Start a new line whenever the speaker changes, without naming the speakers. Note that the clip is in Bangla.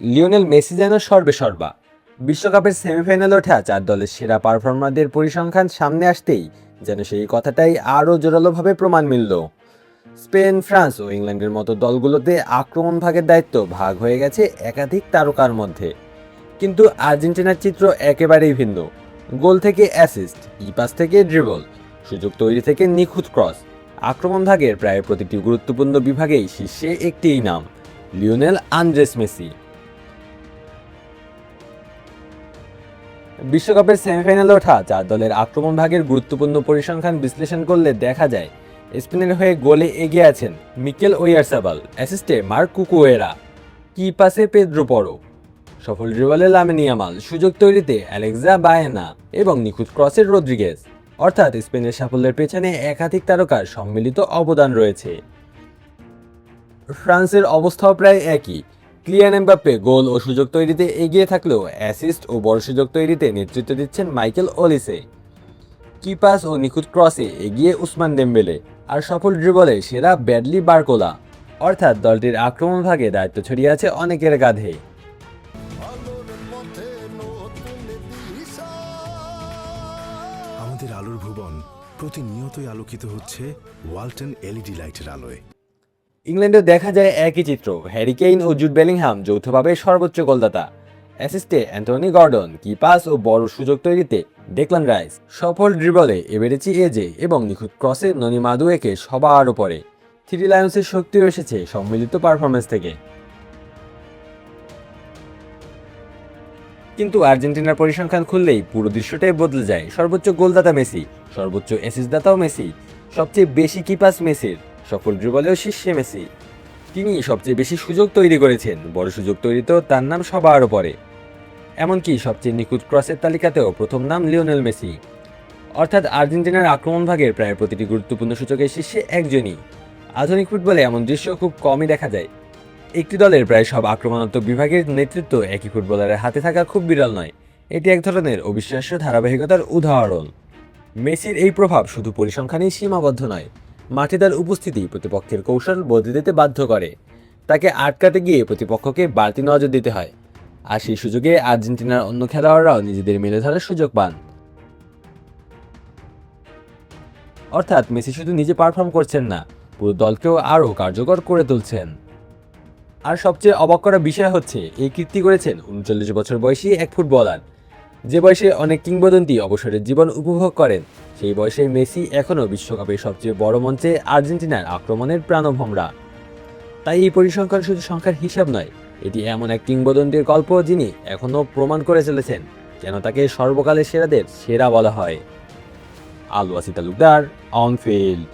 লিওনেল মেসি যেন সর্বেসর্বা। বিশ্বকাপের সেমিফাইনালে ওঠা 4 দলের সেরা পারফর্মারদের পরিসংখ্যান সামনে আসতেই যেন সেই কথাটাই আরও জোরালোভাবে প্রমাণ মিলল। স্পেন, ফ্রান্স ও ইংল্যান্ডের মতো দলগুলোতে আক্রমণ ভাগের দায়িত্ব ভাগ হয়ে গেছে একাধিক তারকার মধ্যে। কিন্তু আর্জেন্টিনার চিত্র একেবারেই ভিন্ন। গোল থেকে অ্যাসিস্ট, পাস থেকে ড্রিবল, সুযোগ তৈরি থেকে নিখুঁত ক্রস, আক্রমণ ভাগের প্রায় প্রতিটি গুরুত্বপূর্ণ বিভাগেই শীর্ষে একটিই নাম, লিওনেল আন্দ্রেস মেসি। বিশ্বকাপের সেমিফাইনালে ওঠা 4 দলের আক্রমণ ভাগের গুরুত্বপূর্ণ পরিসংখ্যান বিশ্লেষণ করলে দেখা যায় স্পেনের হয়ে গোলে এগিয়ে আছেন মিকেল ওয়াইয়ারসাবাল, অ্যাসিস্টে মার্ক কুকুয়েরা, কি পাসে পেদ্রো পরো, সফল ড্রিবলে লামিন ইয়ামাল, সুযোগ তৈরিতে অ্যালেক্সা বায়েনা এবং নিখুঁত ক্রসের রদ্রিগেজ। অর্থাৎ স্পেনের সাফল্যের পেছনে একাধিক তারকার সম্মিলিত অবদান রয়েছে। ফ্রান্সের অবস্থাও প্রায় একই। কিলিয়ান এমবাপ্পে গোল ও সুযোগ তৈরিতে এগিয়ে থাকলেও অ্যাসিস্ট ও বড় সুযোগ তৈরিতে নেতৃত্ব দিচ্ছেন মাইকেল ওলিসে। কি পাস ও নিখুঁত ক্রসে এগিয়ে উসমান দেমবেলে, আর সফল ড্রিবলে সেরা ব্যাডলি বারকোলা। অর্থাৎ দলটির আক্রমণ ভাগে দায়িত্ব ছড়িয়ে আছে অনেকের কাঁধে।
আমাদের আলোর ভুবন প্রতিনিয়তই আলোকিত হচ্ছে ওয়ালটন এলইডি লাইটের আলোয়।
ইংল্যান্ডে দেখা যায় একই চিত্র। হ্যারি কেইন ও জুড বেলিংহাম যৌথভাবে সর্বোচ্চ গোলদাতা, অ্যাসিস্টে অ্যান্থনি গর্ডন, কি পাস ও বড় সুযোগ তৈরিতে ডেকলান রাইস, সফল ড্রিবলে এবেরেচি এজে এবং নিখুঁত ক্রসে ননি মাদুয়েকে সবার ওপরে। থ্রি লায়ন্সের শক্তিও এসেছে সম্মিলিত পারফরমেন্স থেকে। কিন্তু আর্জেন্টিনার পরিসংখ্যান খুললেই পুরো দৃশ্যটাই বদলে যায়। সর্বোচ্চ গোলদাতা মেসি, সর্বোচ্চ অ্যাসিস্টদাতাও মেসি, সবচেয়ে বেশি কি পাস মেসির, সফল ড্রিবলেও শীর্ষে মেসি। তিনি সবচেয়ে বেশি সুযোগ তৈরি করেছেন, বড় সুযোগ তৈরিতেও তার নাম সবার ওপরে। এমনকি সবচেয়ে নিখুঁত ক্রসের তালিকাতেও প্রথম নাম লিওনেল মেসি। অর্থাৎ আর্জেন্টিনার আক্রমণ ভাগের প্রায় প্রতিটি গুরুত্বপূর্ণ সূচকের শীর্ষে একজনই। আধুনিক ফুটবলে এমন দৃশ্য খুব কমই দেখা যায়। একটি দলের প্রায় সব আক্রমণাত্মক বিভাগের নেতৃত্ব একই ফুটবলারের হাতে থাকা খুব বিরল নয়। এটি এক ধরনের অবিশ্বাস্য ধারাবাহিকতার উদাহরণ। মেসির এই প্রভাব শুধু পরিসংখ্যানেই সীমাবদ্ধ নয়, মাঠে তার উপস্থিতি প্রতিপক্ষের কৌশল বদলে দিতে বাধ্য করে। তাকে আটকাতে গিয়ে প্রতিপক্ষকে বাড়তি নজর দিতে হয়, আর সেই সুযোগে আর্জেন্টিনার অন্য খেলোয়াড়রাও নিজেদের মেলে ধরার সুযোগ পান। অর্থাৎ মেসি শুধু নিজে পারফর্ম করছেন না, পুরো দলকেও আরও কার্যকর করে তুলছেন। আর সবচেয়ে অবাক করা বিষয় হচ্ছে, এই কীর্তি করেছেন 39 বছর বয়সী এক ফুটবলার। যে বয়সে অনেক কিংবদন্তি অবসরের জীবন উপভোগ করেন, সেই বয়সে মেসি এখনও বিশ্বকাপের সবচেয়ে বড় মঞ্চে আর্জেন্টিনার আক্রমণের প্রাণভোমরা। তাই এই পরিসংখ্যান শুধু সংখ্যার হিসাব নয়, এটি এমন এক কিংবদন্তির গল্প যিনি এখনও প্রমাণ করে চলেছেন কেন তাকে সর্বকালের সেরাদের সেরা বলা হয়। আল ওয়াসি তালুকদার, অন ফিল্ড।